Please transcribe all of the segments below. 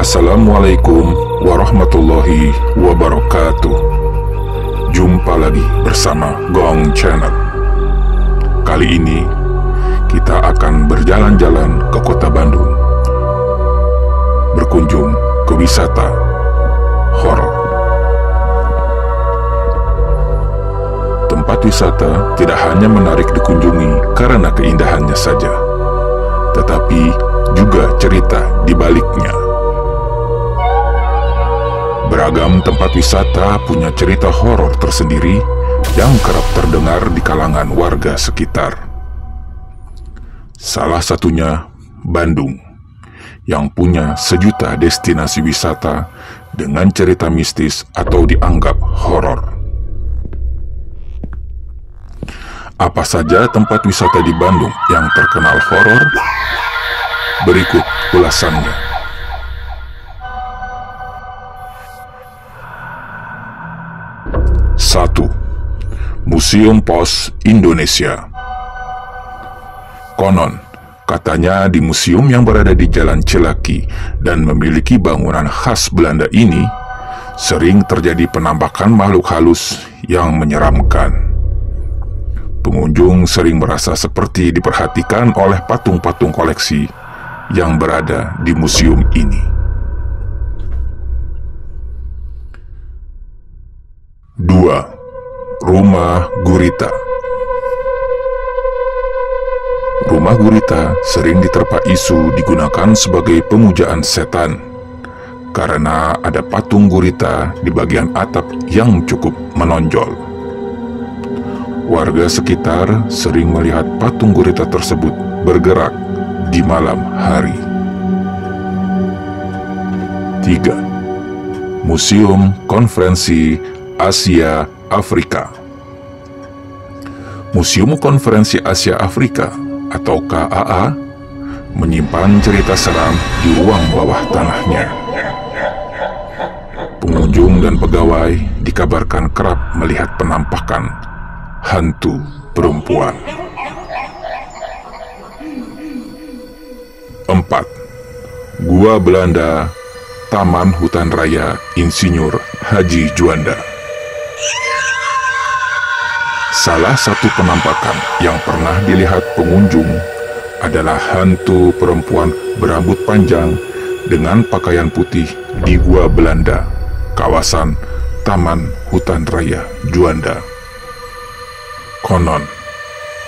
Assalamualaikum warahmatullahi wabarakatuh. Jumpa lagi bersama Gong Channel. Kali ini kita akan berjalan-jalan ke kota Bandung, berkunjung ke wisata horor. Tempat wisata tidak hanya menarik dikunjungi karena keindahannya saja, tetapi juga cerita di baliknya. Beragam tempat wisata punya cerita horor tersendiri yang kerap terdengar di kalangan warga sekitar. Salah satunya Bandung, yang punya sejuta destinasi wisata dengan cerita mistis atau dianggap horor. Apa saja tempat wisata di Bandung yang terkenal horor? Berikut ulasannya. 1. Museum Pos Indonesia. Konon, katanya di museum yang berada di Jalan Cilaki dan memiliki bangunan khas Belanda ini, sering terjadi penampakan makhluk halus yang menyeramkan. Pengunjung sering merasa seperti diperhatikan oleh patung-patung koleksi yang berada di museum ini. 2. Rumah Gurita. Rumah Gurita sering diterpa isu digunakan sebagai pemujaan setan karena ada patung gurita di bagian atap yang cukup menonjol. Warga sekitar sering melihat patung gurita tersebut bergerak di malam hari. 3. Museum Konferensi Asia Afrika. Museum Konferensi Asia Afrika atau KAA menyimpan cerita seram di ruang bawah tanahnya. Pengunjung dan pegawai dikabarkan kerap melihat penampakan hantu perempuan. 4. Gua Belanda, Taman Hutan Raya Insinyur Haji Juanda. Salah satu penampakan yang pernah dilihat pengunjung adalah hantu perempuan berambut panjang dengan pakaian putih di Gua Belanda, kawasan Taman Hutan Raya Juanda. Konon,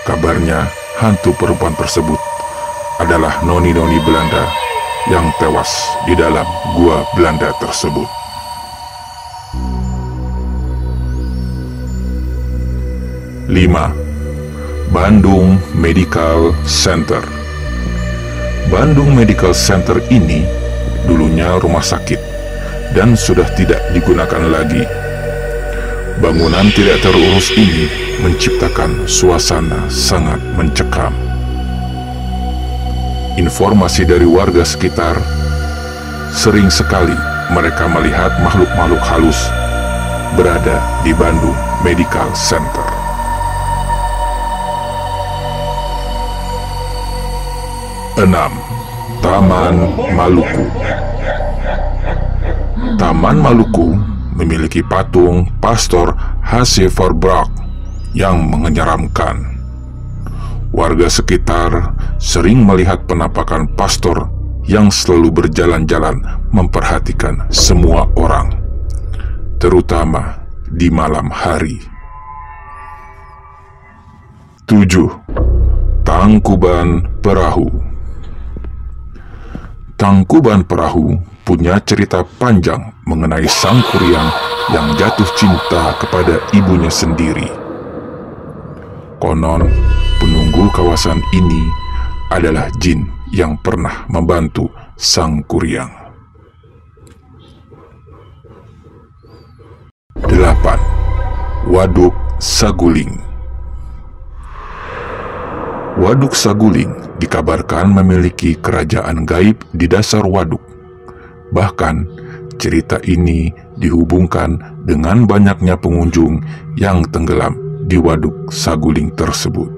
kabarnya hantu perempuan tersebut adalah noni-noni Belanda yang tewas di dalam Gua Belanda tersebut. 5. Bandung Medical Center. Bandung Medical Center ini dulunya rumah sakit dan sudah tidak digunakan lagi. Bangunan tidak terurus ini menciptakan suasana sangat mencekam. Informasi dari warga sekitar, sering sekali mereka melihat makhluk-makhluk halus berada di Bandung Medical Center. 6. Taman Maluku. Taman Maluku memiliki patung Pastor H.C. Verbraek yang menyeramkan. Warga sekitar sering melihat penampakan pastor yang selalu berjalan-jalan memperhatikan semua orang, terutama di malam hari. 7. Tangkuban Perahu. Tangkuban Perahu punya cerita panjang mengenai sang kuryang yang jatuh cinta kepada ibunya sendiri. Konon, penunggu kawasan ini adalah jin yang pernah membantu sang kuryang. 8. Waduk Saguling. Waduk Saguling dikabarkan memiliki kerajaan gaib di dasar waduk. Bahkan, cerita ini dihubungkan dengan banyaknya pengunjung yang tenggelam di Waduk Saguling tersebut.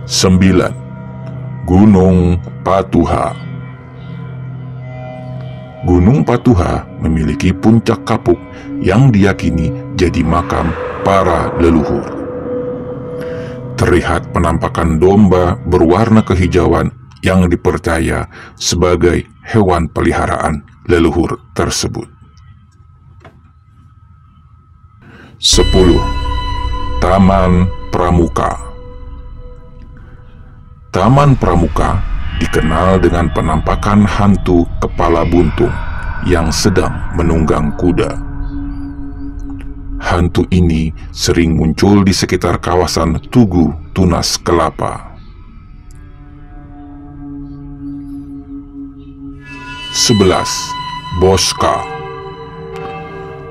9. Gunung Patuha. Gunung Patuha memiliki puncak kapuk yang diyakini jadi makam para leluhur. Terlihat penampakan domba berwarna kehijauan yang dipercaya sebagai hewan peliharaan leluhur tersebut. 10. Taman Pramuka. Taman Pramuka dikenal dengan penampakan hantu kepala buntung yang sedang menunggang kuda. Hantu ini sering muncul di sekitar kawasan Tugu Tunas Kelapa. 11. Boska.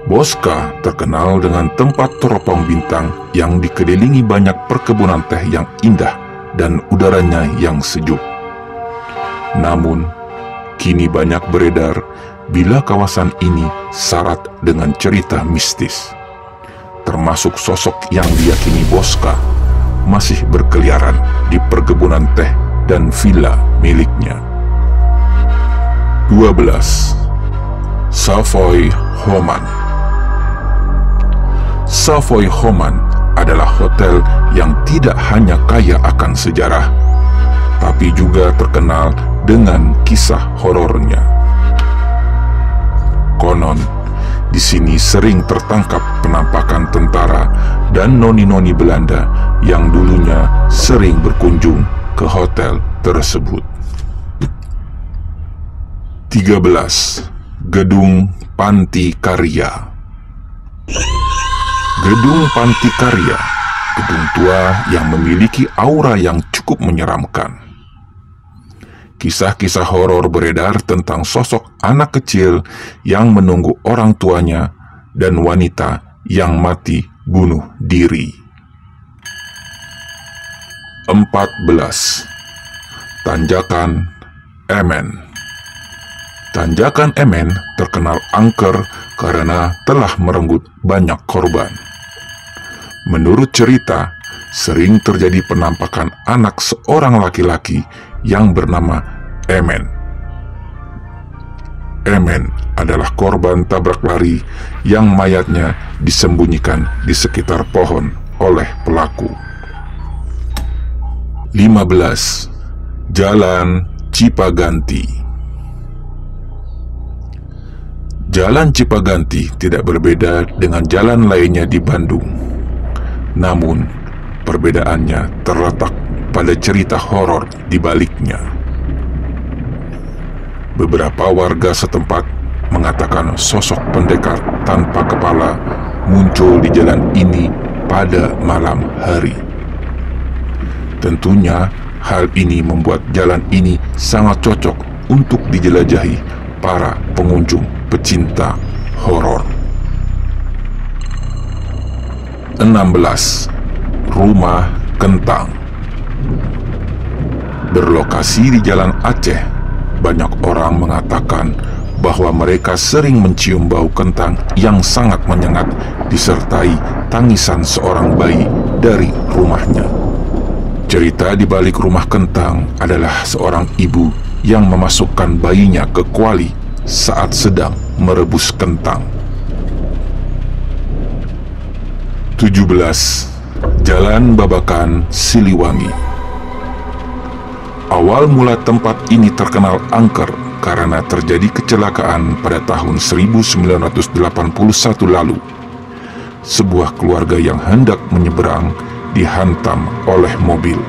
Boska terkenal dengan tempat teropong bintang yang dikelilingi banyak perkebunan teh yang indah dan udaranya yang sejuk. Namun, kini banyak beredar bila kawasan ini syarat dengan cerita mistis, termasuk sosok yang diyakini Boska masih berkeliaran di perkebunan teh dan villa miliknya. 12. Savoy Homan. Savoy Homan adalah hotel yang tidak hanya kaya akan sejarah, tapi juga terkenal dengan kisah horornya. Konon, di sini sering tertangkap penampakan tentara dan noni-noni Belanda yang dulunya sering berkunjung ke hotel tersebut. 13. Gedung Panti Karya. Gedung Panti Karya, gedung tua yang memiliki aura yang cukup menyeramkan. Kisah-kisah horor beredar tentang sosok anak kecil yang menunggu orang tuanya dan wanita yang mati bunuh diri. 14. Tanjakan Emen. Tanjakan Emen terkenal angker karena telah merenggut banyak korban. Menurut cerita, sering terjadi penampakan anak seorang laki-laki yang bernama Emen. Emen adalah korban tabrak lari yang mayatnya disembunyikan di sekitar pohon oleh pelaku. 15. Jalan Cipaganti. Jalan Cipaganti tidak berbeda dengan jalan lainnya di Bandung. Namun, perbedaannya terletak pada cerita horor di baliknya. Beberapa warga setempat mengatakan sosok pendekar tanpa kepala muncul di jalan ini pada malam hari. Tentunya, hal ini membuat jalan ini sangat cocok untuk dijelajahi para pengunjung pecinta horor. 16. Rumah Kentang. Berlokasi di Jalan Aceh, banyak orang mengatakan bahwa mereka sering mencium bau kentang yang sangat menyengat disertai tangisan seorang bayi dari rumahnya. Cerita di balik rumah kentang adalah seorang ibu yang memasukkan bayinya ke kuali saat sedang merebus kentang. 17. Jalan Babakan Siliwangi. Awal mula tempat ini terkenal angker karena terjadi kecelakaan pada tahun 1981 lalu. Sebuah keluarga yang hendak menyeberang dihantam oleh mobil.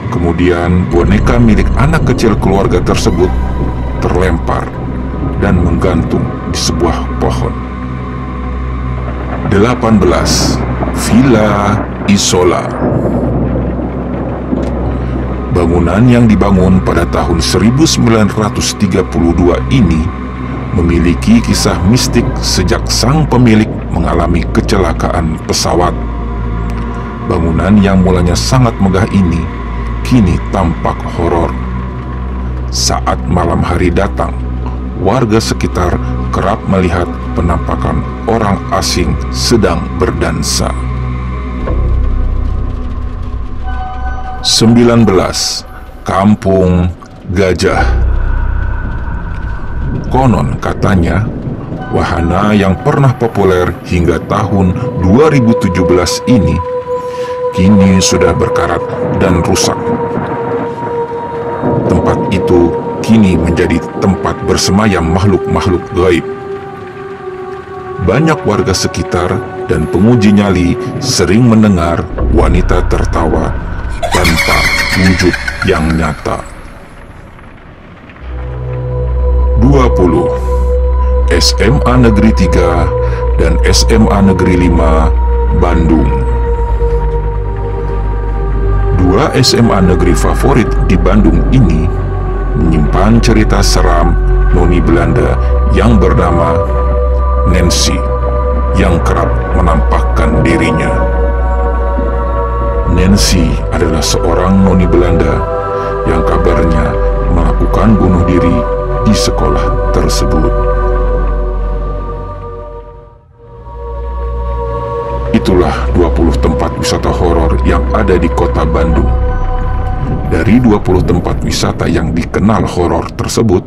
Kemudian boneka milik anak kecil keluarga tersebut terlempar dan menggantung di sebuah pohon. 18. Villa Isola. Bangunan yang dibangun pada tahun 1932 ini memiliki kisah mistik sejak sang pemilik mengalami kecelakaan pesawat. Bangunan yang mulanya sangat megah ini kini tampak horor. Saat malam hari datang, warga sekitar kerap melihat penampakan orang asing sedang berdansa. 19. Kampung Gajah. Konon katanya, wahana yang pernah populer hingga tahun 2017 ini kini sudah berkarat dan rusak. Tempat itu kini menjadi tempat bersemayam makhluk-makhluk gaib. Banyak warga sekitar dan penguji nyali sering mendengar wanita tertawa tanpa wujud yang nyata. 20. SMA Negeri 3 dan SMA Negeri 5 Bandung. Dua SMA negeri favorit di Bandung ini menyimpan cerita seram noni Belanda yang bernama Nancy yang kerap menampakkan dirinya. Nancy adalah seorang noni Belanda yang kabarnya melakukan bunuh diri di sekolah tersebut. Itulah 20 tempat wisata horor yang ada di kota Bandung. Dari 20 tempat wisata yang dikenal horor tersebut,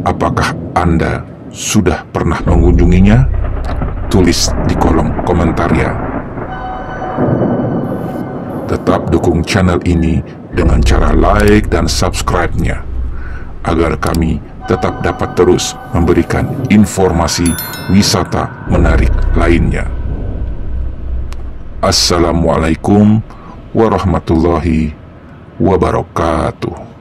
apakah Anda sudah pernah mengunjunginya? Tulis di kolom komentar ya. Tetap dukung channel ini dengan cara like dan subscribe-nya, agar kami tetap dapat terus memberikan informasi wisata menarik lainnya. Assalamualaikum warahmatullahi wabarakatuh.